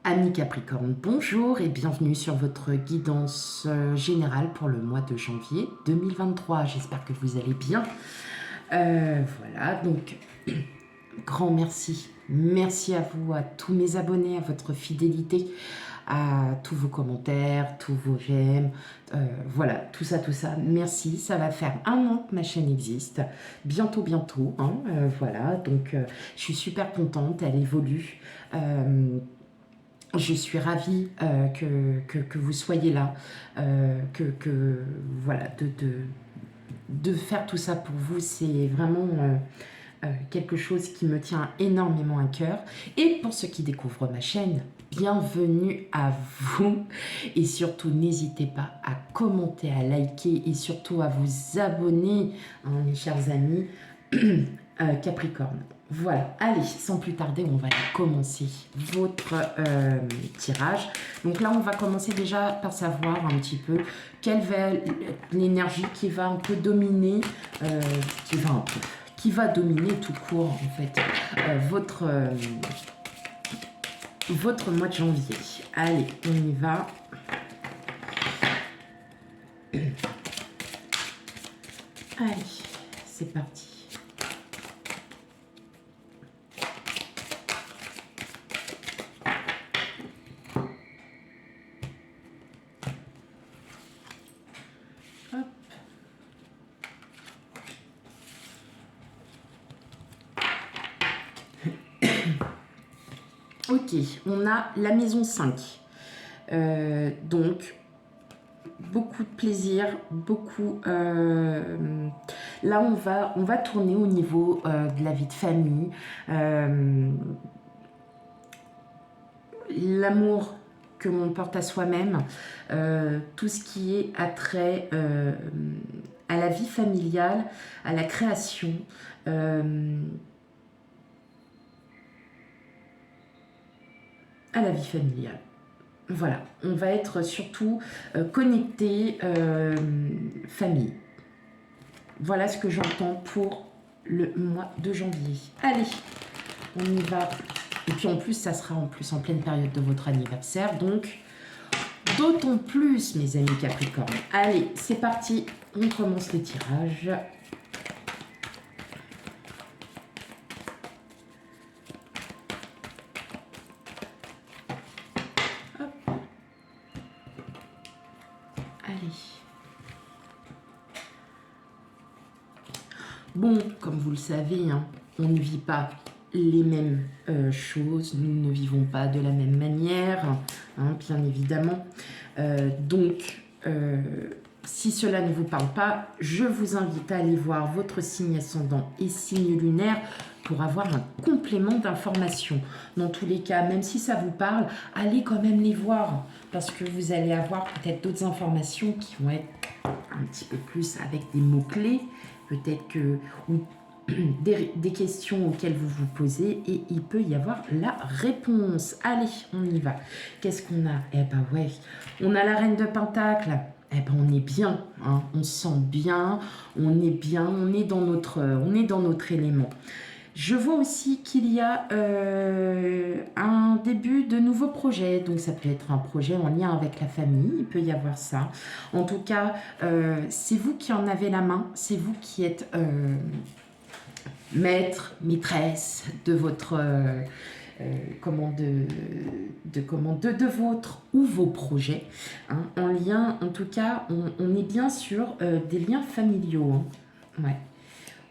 Amis Capricorne, bonjour et bienvenue sur votre guidance générale pour le mois de janvier 2023. J'espère que vous allez bien. Voilà, donc grand merci. Merci à vous, à tous mes abonnés, à votre fidélité, à tous vos commentaires, tous vos j'aime. Voilà, tout ça. Merci. Ça va faire un an que ma chaîne existe. Bientôt, hein, voilà, donc je suis super contente. Elle évolue. Je suis ravie que vous soyez là, voilà, de faire tout ça pour vous, c'est vraiment quelque chose qui me tient énormément à cœur. Et pour ceux qui découvrent ma chaîne, bienvenue à vous. Et surtout, n'hésitez pas à commenter, à liker et surtout à vous abonner, hein, mes chers amis Capricorne. Voilà, allez, sans plus tarder, on va commencer votre tirage. Donc là, on va commencer déjà par savoir un petit peu quelle va l'énergie qui va un peu dominer, qui va dominer tout court, en fait, votre mois de janvier. Allez, on y va. Allez, c'est parti. Ok, on a la maison 5. Donc, beaucoup de plaisir, beaucoup... là, on va tourner au niveau de la vie de famille. L'amour que l'on porte à soi-même. Tout ce qui est attrait à la vie familiale, à la création. À la vie familiale. Voilà, on va être surtout connecté famille. Voilà ce que j'entends pour le mois de janvier. Allez, on y va. Et puis en plus, ça sera en pleine période de votre anniversaire. Donc, d'autant plus, mes amis Capricorne. Allez, c'est parti. On commence les tirages. Bon, comme vous le savez, hein, on ne vit pas les mêmes choses, nous ne vivons pas de la même manière, hein, bien évidemment. Donc, si cela ne vous parle pas, je vous invite à aller voir votre signe ascendant et signe lunaire pour avoir un complément d'information. Dans tous les cas, même si ça vous parle, allez quand même les voir, parce que vous allez avoir peut-être d'autres informations qui vont être un petit peu plus avec des mots-clés, peut-être que ou des questions auxquelles vous vous posez et il peut y avoir la réponse. Allez, on y va. Qu'est-ce qu'on a? Eh ben ouais, on a la reine de Pentacle. Eh ben on est bien, hein, on se sent bien, on est bien, on est dans notre élément. Je vois aussi qu'il y a un début de nouveaux projets. Donc, ça peut être un projet en lien avec la famille. Il peut y avoir ça. En tout cas, c'est vous qui en avez la main. C'est vous qui êtes maître, maîtresse de votre... de votre ou vos projets. Hein, en lien, en tout cas, on est bien sur des liens familiaux. Hein. Ouais.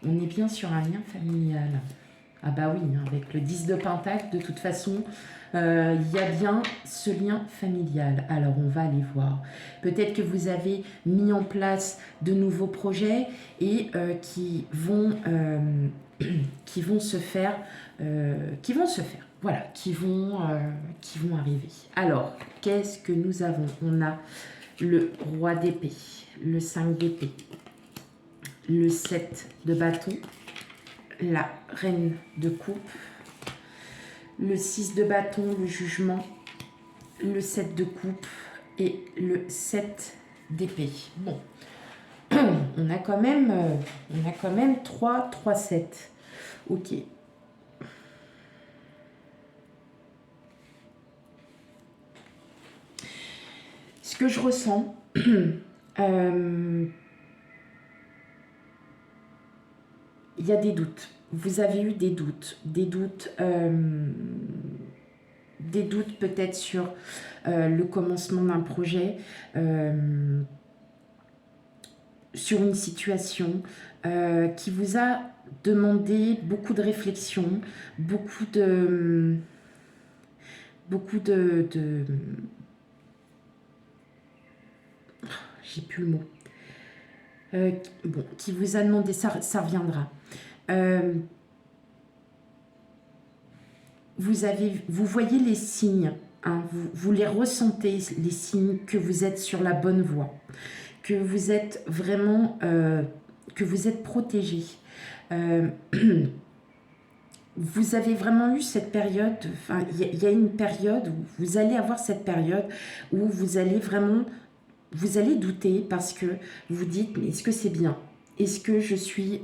On est bien sur un lien familial. Ah bah oui, avec le 10 de Pentacle, de toute façon, il y a bien ce lien familial. Alors, on va aller voir. Peut-être que vous avez mis en place de nouveaux projets et qui vont se faire. Voilà, qui vont arriver. Alors, qu'est-ce que nous avons? On a le roi d'épée, le 5 d'épée, le 7 de bâton, la reine de coupe, le 6 de bâton, le jugement, le 7 de coupe et le 7 d'épée. Bon, on a quand même 3, 3, 7. Ok. ce que je ressens, il y a des doutes. Vous avez eu des doutes peut-être sur le commencement d'un projet, sur une situation qui vous a demandé beaucoup de réflexion, j'ai plus le mot. Bon, qui vous a demandé, ça reviendra. Vous voyez les signes, hein, vous les ressentez, les signes que vous êtes sur la bonne voie, que vous êtes vraiment, que vous êtes protégé. Vous avez vraiment eu cette période, enfin, il y a une période où vous allez avoir cette période où vous allez vraiment, vous allez douter parce que vous dites, mais est-ce que c'est bien ? Est-ce que je suis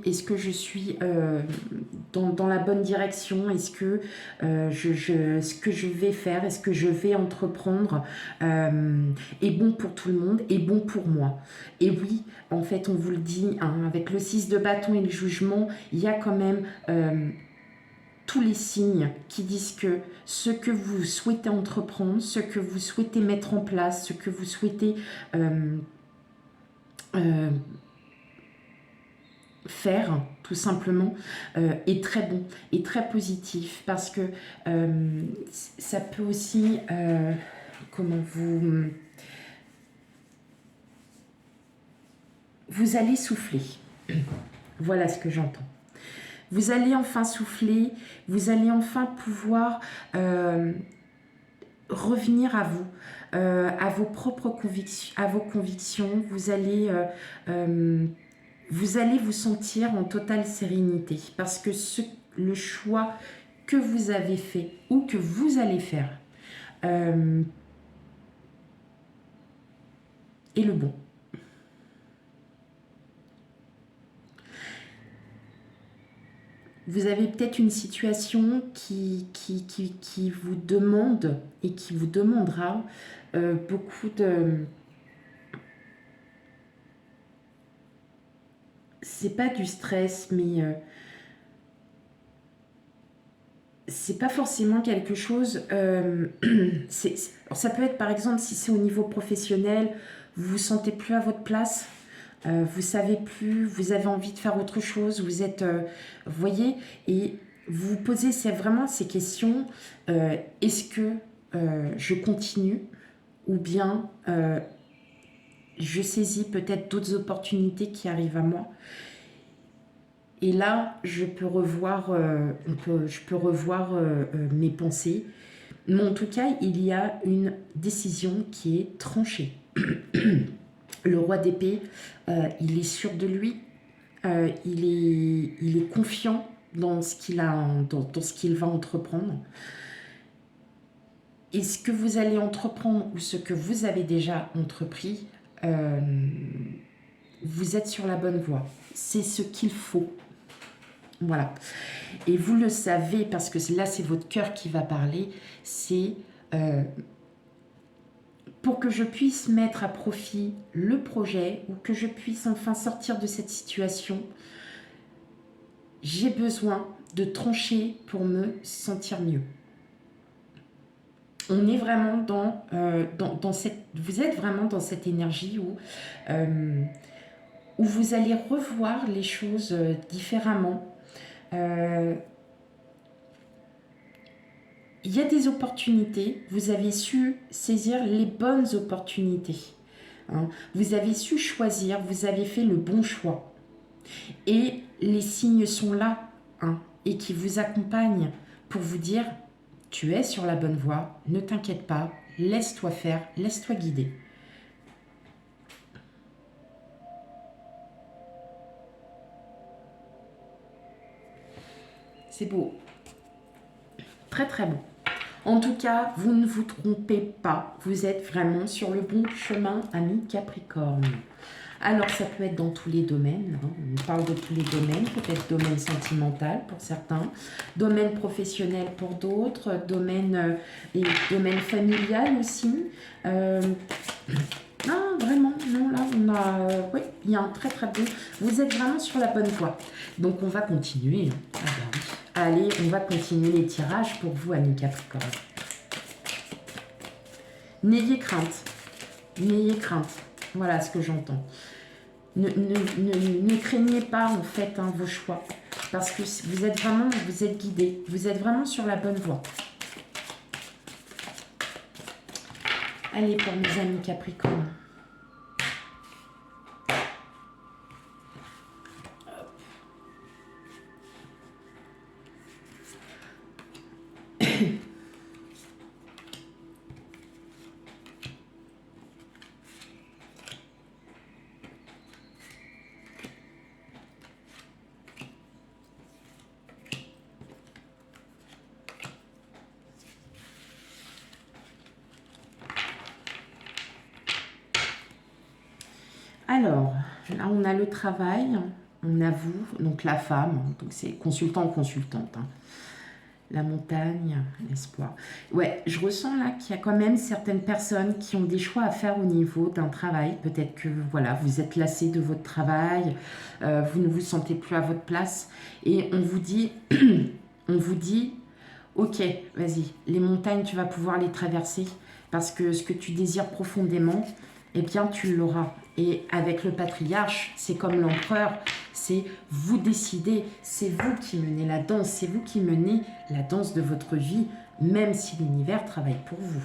dans la bonne direction? Est-ce que ce que je vais faire, est-ce que je vais entreprendre est bon pour tout le monde, est bon pour moi? Et oui, en fait, on vous le dit, hein, avec le 6 de bâton et le jugement, il y a quand même tous les signes qui disent que ce que vous souhaitez entreprendre, ce que vous souhaitez mettre en place, ce que vous souhaitez faire, tout simplement, est très bon, est très positif, parce que ça peut aussi, vous allez souffler. Voilà ce que j'entends. Vous allez enfin souffler, vous allez enfin pouvoir revenir à vous, à vos propres convictions, à vos convictions. Vous allez vous sentir en totale sérénité, parce que le choix que vous avez fait ou que vous allez faire est le bon. Vous avez peut-être une situation qui vous demande et qui vous demandera beaucoup de... C'est pas du stress, mais c'est pas forcément quelque chose... alors ça peut être, par exemple, si c'est au niveau professionnel, vous vous sentez plus à votre place, vous savez plus, vous avez envie de faire autre chose, vous êtes... vous voyez, et vous vous posez vraiment ces questions. Est-ce que je continue, ou bien je saisis peut-être d'autres opportunités qui arrivent à moi? Et là, je peux revoir, mes pensées. Mais en tout cas, il y a une décision qui est tranchée. Le roi d'épée, il est sûr de lui, il est confiant dans ce qu'il va entreprendre. Et ce que vous allez entreprendre ou ce que vous avez déjà entrepris, vous êtes sur la bonne voie. C'est ce qu'il faut. Voilà. Et vous le savez, parce que là, c'est votre cœur qui va parler, c'est pour que je puisse mettre à profit le projet, ou que je puisse enfin sortir de cette situation, j'ai besoin de trancher pour me sentir mieux. On est vraiment dans cette... Vous êtes vraiment dans cette énergie où vous allez revoir les choses différemment. Il y a des opportunités, vous avez su saisir les bonnes opportunités, hein. Vous avez su choisir, vous avez fait le bon choix. Et les signes sont là, hein, et qui vous accompagnent pour vous dire, tu es sur la bonne voie, ne t'inquiète pas, laisse-toi faire, laisse-toi guider. C'est beau. Très très beau. En tout cas, vous ne vous trompez pas. Vous êtes vraiment sur le bon chemin, ami Capricorne. Alors, ça peut être dans tous les domaines, hein. On parle de tous les domaines, peut-être domaine sentimental pour certains, domaine professionnel pour d'autres, et domaine familial aussi. Non, vraiment, non, là, on a... oui, il y a un très très bon... Vous êtes vraiment sur la bonne voie. Donc, on va continuer. Ah bah oui. Allez, on va continuer les tirages pour vous, amis Capricorne. N'ayez crainte. N'ayez crainte. Voilà ce que j'entends. Ne craignez pas, en fait, hein, vos choix. Parce que vous êtes guidé. Vous êtes vraiment sur la bonne voie. Allez, pour mes amis Capricorne. Alors, là, on a le travail, on a vous, donc la femme, donc c'est consultant ou consultante. Hein. La montagne, l'espoir. Ouais, je ressens là qu'il y a quand même certaines personnes qui ont des choix à faire au niveau d'un travail. Peut-être que voilà, vous êtes lassé de votre travail, vous ne vous sentez plus à votre place. Et on vous dit, ok, vas-y, les montagnes, tu vas pouvoir les traverser. Parce que ce que tu désires profondément, eh bien, tu l'auras. Et avec le patriarche, c'est comme l'empereur, c'est vous décidez, c'est vous qui menez la danse, c'est vous qui menez la danse de votre vie, même si l'univers travaille pour vous.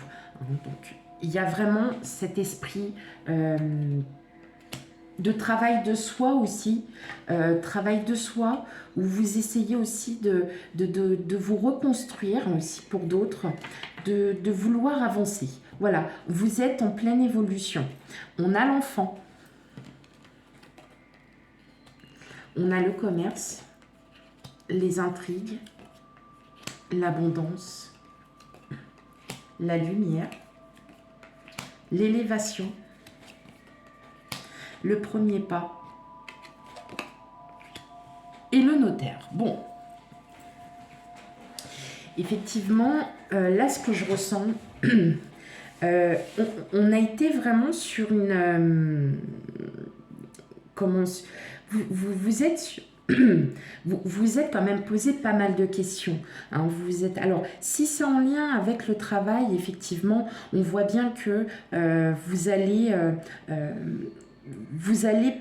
Donc, il y a vraiment cet esprit de travail de soi aussi, travail de soi, où vous essayez aussi de vous reconstruire aussi pour d'autres, de vouloir avancer. Voilà, vous êtes en pleine évolution. On a l'enfant, on a le commerce, les intrigues, l'abondance, la lumière, l'élévation, le premier pas et le notaire. Bon, effectivement, là, ce que je ressens, on a été vraiment sur une... vous êtes... vous êtes quand même posé pas mal de questions. Hein, alors, si c'est en lien avec le travail, effectivement, on voit bien que vous allez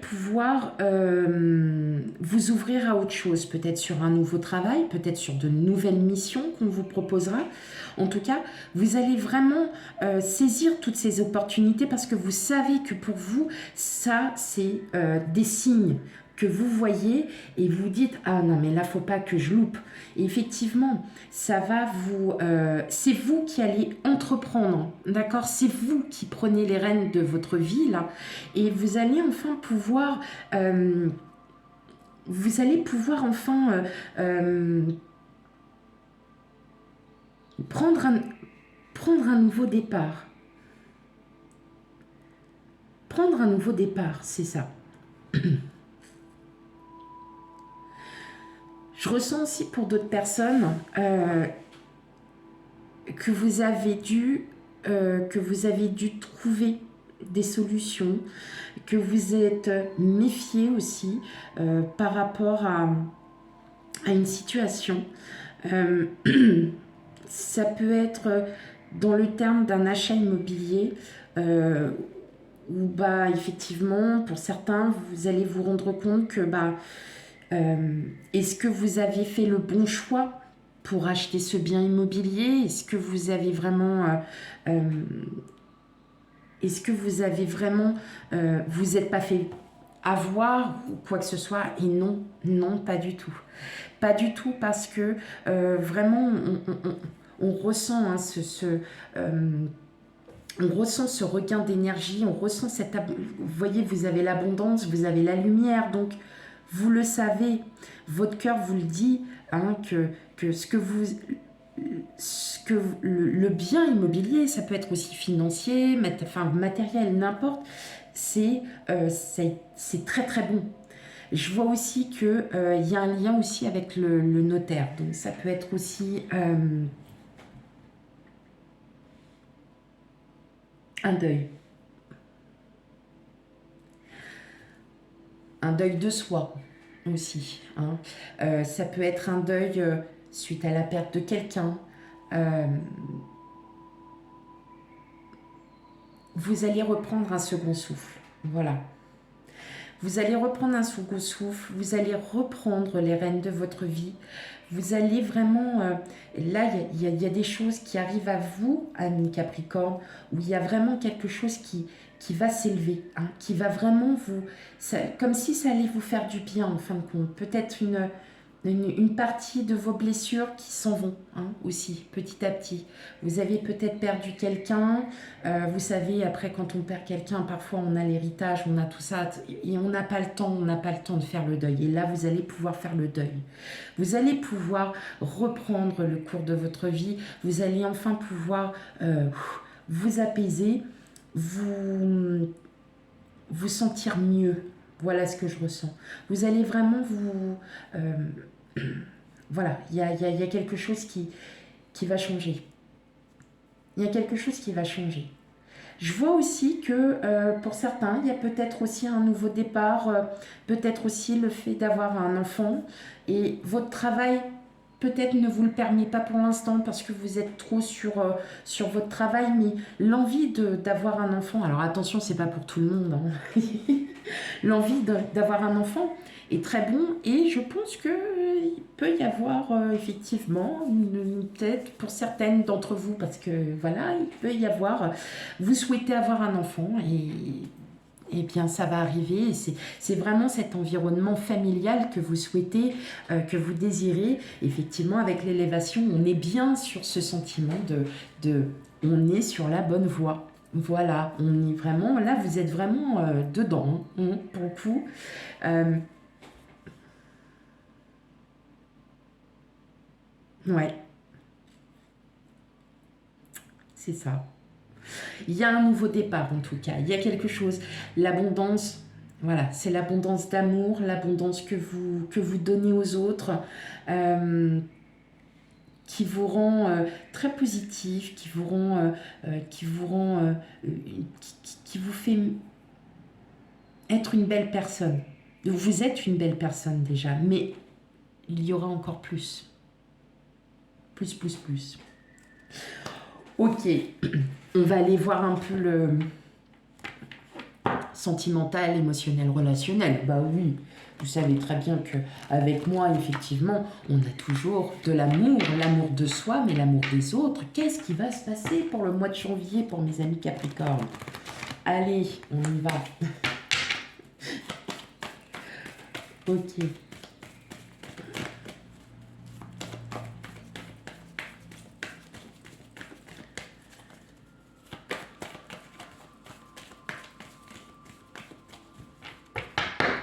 pouvoir vous ouvrir à autre chose, peut-être sur un nouveau travail, peut-être sur de nouvelles missions qu'on vous proposera. En tout cas, vous allez vraiment saisir toutes ces opportunités parce que vous savez que pour vous, ça, c'est des signes que vous voyez et vous dites « Ah non, mais là, faut pas que je loupe ». Et effectivement, ça va c'est vous qui allez entreprendre, d'accord? C'est vous qui prenez les rênes de votre vie, là. Et vous allez enfin pouvoir... prendre un nouveau départ. Prendre un nouveau départ, c'est ça. Je ressens aussi pour d'autres personnes que vous avez dû trouver des solutions, que vous êtes méfié aussi par rapport à une situation. Ça peut être dans le terme d'un achat immobilier où effectivement, pour certains, vous allez vous rendre compte que est-ce que vous avez fait le bon choix pour acheter ce bien immobilier? Est-ce que vous avez vraiment... vous n'êtes pas fait avoir ou quoi que ce soit? Et non, pas du tout. Pas du tout parce que vraiment, on ressent on ressent ce regain d'énergie, on ressent vous voyez, vous avez l'abondance, vous avez la lumière, donc vous le savez, votre cœur vous le dit, hein, que le bien immobilier, ça peut être aussi financier, matériel, n'importe, c'est très très bon. Je vois aussi qu'il y a un lien aussi avec le notaire. Donc ça peut être aussi un deuil. Un deuil de soi aussi. Hein. Ça peut être un deuil suite à la perte de quelqu'un. Vous allez reprendre un second souffle. Voilà. Vous allez reprendre un second souffle, vous allez reprendre les rênes de votre vie. Vous allez vraiment... là, il y a des choses qui arrivent à vous, ami Capricorne, où il y a vraiment quelque chose qui va s'élever, hein, qui va vraiment vous... comme si ça allait vous faire du bien, en fin de compte. Peut-être une partie de vos blessures qui s'en vont, hein, aussi, petit à petit. Vous avez peut-être perdu quelqu'un. Vous savez, après, quand on perd quelqu'un, parfois on a l'héritage, on a tout ça, et on n'a pas le temps, de faire le deuil. Et là, vous allez pouvoir faire le deuil. Vous allez pouvoir reprendre le cours de votre vie. Vous allez enfin pouvoir vous apaiser, vous sentir mieux. Voilà ce que je ressens. Vous allez vraiment vous... voilà, il y a quelque chose qui va changer. Il y a quelque chose qui va changer. Je vois aussi que pour certains, il y a peut-être aussi un nouveau départ, peut-être aussi le fait d'avoir un enfant. Et votre travail peut-être ne vous le permet pas pour l'instant parce que vous êtes trop sur votre travail, mais l'envie d'avoir un enfant, alors attention, c'est pas pour tout le monde, hein. L'envie d'avoir un enfant est très bon et je pense qu'il peut y avoir effectivement une tête pour certaines d'entre vous parce que voilà, il peut y avoir, vous souhaitez avoir un enfant et bien ça va arriver. C'est vraiment cet environnement familial que vous souhaitez, que vous désirez. Effectivement, avec l'élévation, on est bien sur ce sentiment on est sur la bonne voie. Voilà, on est vraiment, là vous êtes vraiment dedans, hein, pour le coup. Ouais, c'est ça. Il y a un nouveau départ en tout cas, il y a quelque chose. L'abondance, voilà, c'est l'abondance d'amour, l'abondance que vous donnez aux autres, qui vous rend très positif, qui vous fait être une belle personne. Vous êtes une belle personne déjà, mais il y aura encore plus. Plus. Ok, on va aller voir un peu le sentimental, émotionnel, relationnel. Bah oui, vous savez très bien qu'avec moi, effectivement, on a toujours de l'amour de soi, mais l'amour des autres. Qu'est-ce qui va se passer pour le mois de janvier pour mes amis Capricorne? Allez, on y va. Ok.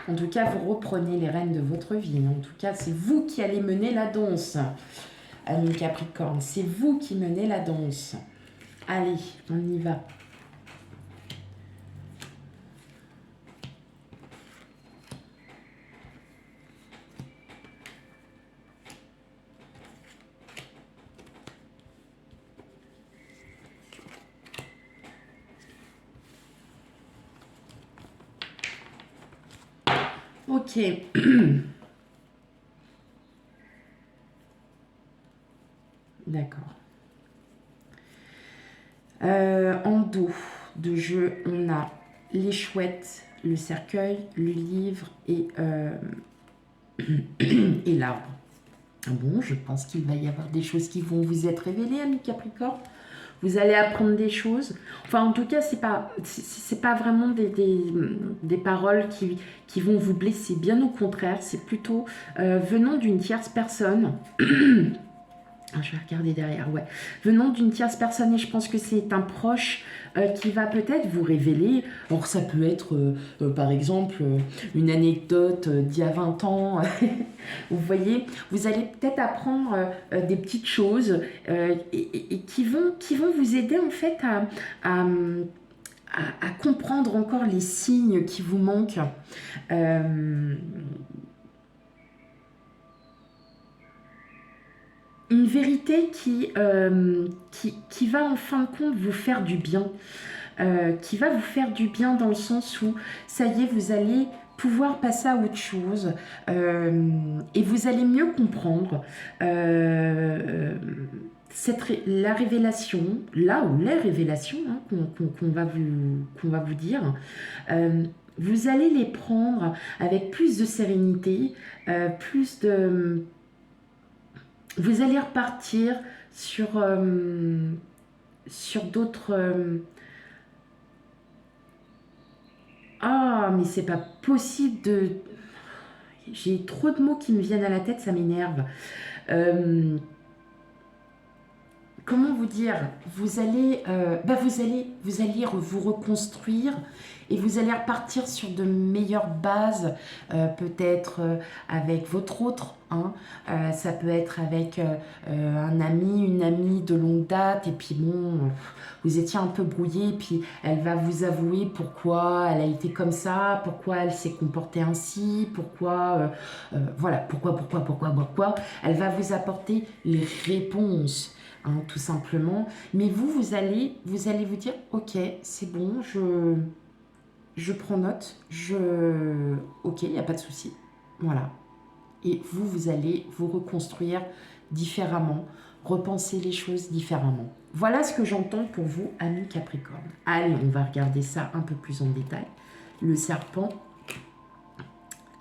En tout cas, vous reprenez les rênes de votre vie. En tout cas, c'est vous qui allez mener la danse, ami Capricorne. C'est vous qui menez la danse. Allez, on y va. Ok. D'accord. En dos de jeu, on a les chouettes, le cercueil, le livre et l'arbre. Bon, je pense qu'il va y avoir des choses qui vont vous être révélées, ami Capricorne. Vous allez apprendre des choses. Enfin, en tout cas, c'est pas vraiment des paroles qui vont vous blesser. Bien au contraire, c'est plutôt venant d'une tierce personne. Je vais regarder derrière, ouais. Venant d'une tierce personne, et je pense que c'est un proche qui va peut-être vous révéler. Alors, ça peut être, par exemple, une anecdote d'il y a 20 ans. Vous voyez, vous allez peut-être apprendre des petites choses et qui vont vous aider, en fait, à comprendre encore les signes qui vous manquent. Une vérité qui va en fin de compte vous faire du bien. Qui va vous faire du bien dans le sens où, ça y est, vous allez pouvoir passer à autre chose et vous allez mieux comprendre la révélation, là ou les révélations hein, qu'on va vous dire. Vous allez les prendre avec plus de sérénité, plus de... Vous allez repartir sur d'autres... Ah, mais c'est pas possible de... J'ai trop de mots qui me viennent à la tête, ça m'énerve. Comment vous dire? Vous allez vous reconstruire et vous allez repartir sur de meilleures bases, peut-être avec votre autre. Hein. Ça peut être avec un ami, une amie de longue date, et puis bon, vous étiez un peu brouillé, puis elle va vous avouer pourquoi elle a été comme ça, pourquoi elle s'est comportée ainsi, voilà, pourquoi. Elle va vous apporter les réponses. Hein, tout simplement. Mais vous allez vous dire, ok, c'est bon, je prends note, ok, il n'y a pas de souci. Voilà. Et vous allez vous reconstruire différemment, repenser les choses différemment. Voilà ce que j'entends pour vous, amis Capricorne. Allez, on va regarder ça un peu plus en détail. Le serpent,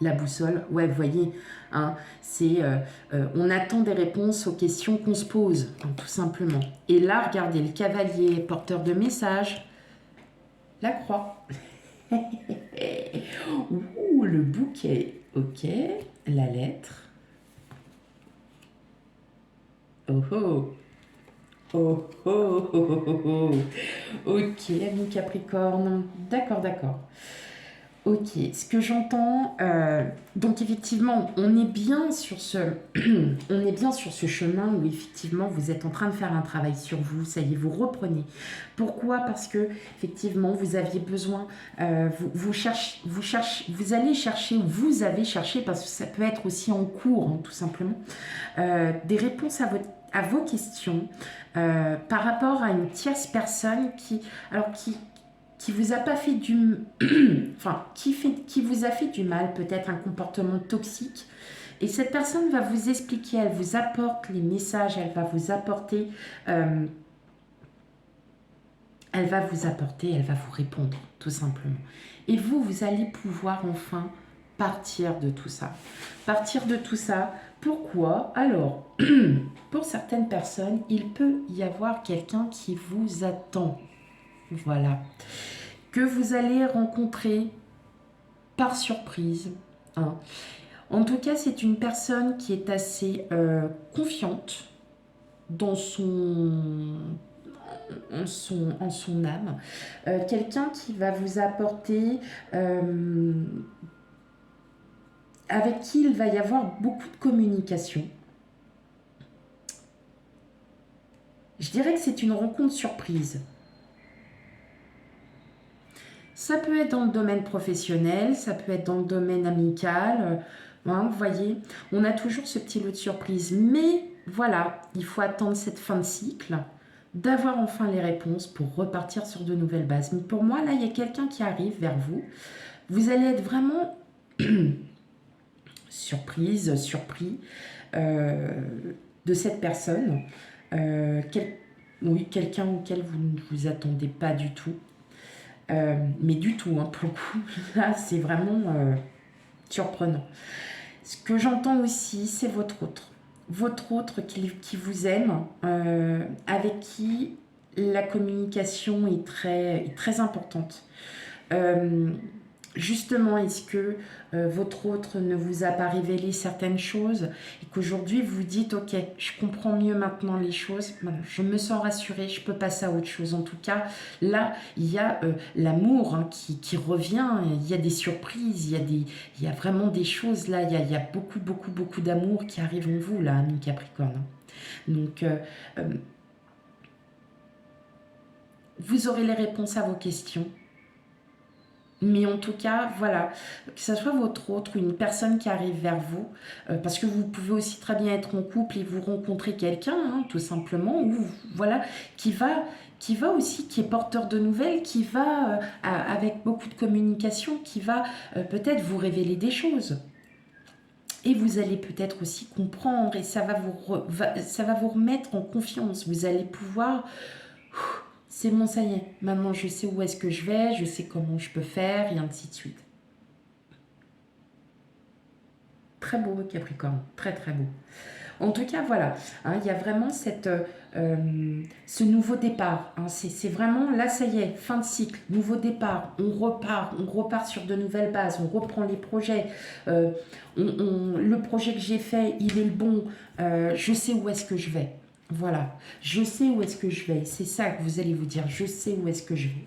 la boussole, ouais, vous voyez, hein, on attend des réponses aux questions qu'on se pose, hein, tout simplement. Et là, regardez, le cavalier, porteur de messages, la croix. Ouh, le bouquet, ok, la lettre. Oh oh, oh oh, oh, oh, oh, oh. Ok, ami Capricorne, d'accord, d'accord. Ok, ce que j'entends, donc effectivement, on est bien sur ce chemin où effectivement vous êtes en train de faire un travail sur vous, ça y est, vous reprenez. Pourquoi? Parce que effectivement vous aviez besoin, vous allez chercher, ou vous avez cherché, parce que ça peut être aussi en cours, hein, tout simplement, des réponses à vos questions par rapport à une tierce personne qui vous a pas fait enfin, qui vous a fait du mal, peut-être un comportement toxique. Et cette personne va vous expliquer, elle vous apporte les messages, elle va vous apporter, elle va vous répondre, tout simplement. Et vous allez pouvoir enfin partir de tout ça. Partir de tout ça, pourquoi? Alors, pour certaines personnes, il peut y avoir quelqu'un qui vous attend. Voilà. Que vous allez rencontrer par surprise. Hein. En tout cas, c'est une personne qui est assez confiante dans en son âme. Quelqu'un qui va vous apporter, avec qui il va y avoir beaucoup de communication. Je dirais que c'est une rencontre surprise. Ça peut être dans le domaine professionnel, ça peut être dans le domaine amical. Hein, vous voyez, on a toujours ce petit lot de surprise. Mais voilà, il faut attendre cette fin de cycle, d'avoir enfin les réponses pour repartir sur de nouvelles bases. Mais pour moi, là, il y a quelqu'un qui arrive vers vous. Vous allez être vraiment surpris de cette personne. Quelqu'un auquel vous ne vous attendez pas du tout. Mais du tout, hein, pour le coup, là, c'est vraiment surprenant. Ce que j'entends aussi, c'est votre autre. Votre autre qui vous aime, avec qui la communication est très importante. Justement, est-ce que votre autre ne vous a pas révélé certaines choses et qu'aujourd'hui vous dites ok, je comprends mieux maintenant les choses, je me sens rassurée, je peux passer à autre chose. En tout cas, là, il y a l'amour hein, qui revient, il y a des surprises, il y a vraiment des choses là, il y a beaucoup d'amour qui arrive en vous là, ami Capricorne. Donc, vous aurez les réponses à vos questions. Mais en tout cas, voilà, que ce soit votre autre ou une personne qui arrive vers vous, parce que vous pouvez aussi très bien être en couple et vous rencontrer quelqu'un, hein, tout simplement, ou voilà, qui va aussi, qui est porteur de nouvelles, qui va, avec beaucoup de communication, qui va peut-être vous révéler des choses. Et vous allez peut-être aussi comprendre et ça va ça va vous remettre en confiance. Vous allez pouvoir... C'est bon, ça y est, maintenant je sais où est-ce que je vais, je sais comment je peux faire, et ainsi de suite. Très beau, Capricorne, très très beau. En tout cas, voilà, hein, il y a vraiment ce nouveau départ. Hein, c'est vraiment, là, ça y est, fin de cycle, nouveau départ. On repart sur de nouvelles bases, on reprend les projets. Le projet que j'ai fait, il est le bon. Je sais où est-ce que je vais. Voilà, je sais où est-ce que je vais. C'est ça que vous allez vous dire, je sais où est-ce que je vais.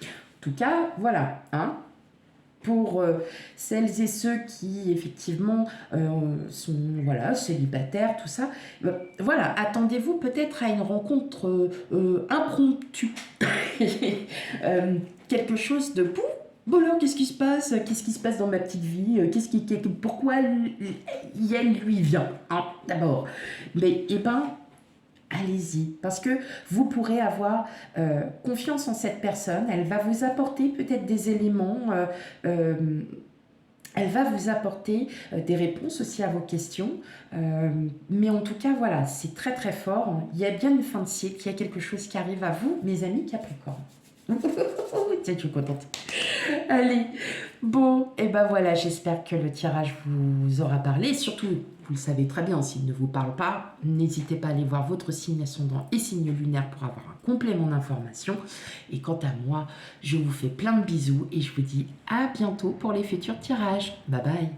En tout cas, voilà, hein. Pour celles et ceux qui, effectivement, sont voilà, célibataires, tout ça, voilà, attendez-vous peut-être à une rencontre impromptue. Quelque chose de... Bon alors, qu'est-ce qui se passe? Qu'est-ce qui se passe dans ma petite vie? Pourquoi lui vient, hein, d'abord? Mais, eh ben, allez-y, parce que vous pourrez avoir confiance en cette personne. Elle va vous apporter peut-être des éléments, elle va vous apporter des réponses aussi à vos questions. Mais en tout cas, voilà, c'est très très fort. Il y a bien une fin de cycle, il y a quelque chose qui arrive à vous, mes amis Capricorne. Tiens, je suis contente. Allez, bon, et ben voilà, j'espère que le tirage vous aura parlé. Surtout, vous le savez très bien, s'il ne vous parle pas, n'hésitez pas à aller voir votre signe ascendant et signe lunaire pour avoir un complément d'information. Et quant à moi, je vous fais plein de bisous et je vous dis à bientôt pour les futurs tirages. Bye bye.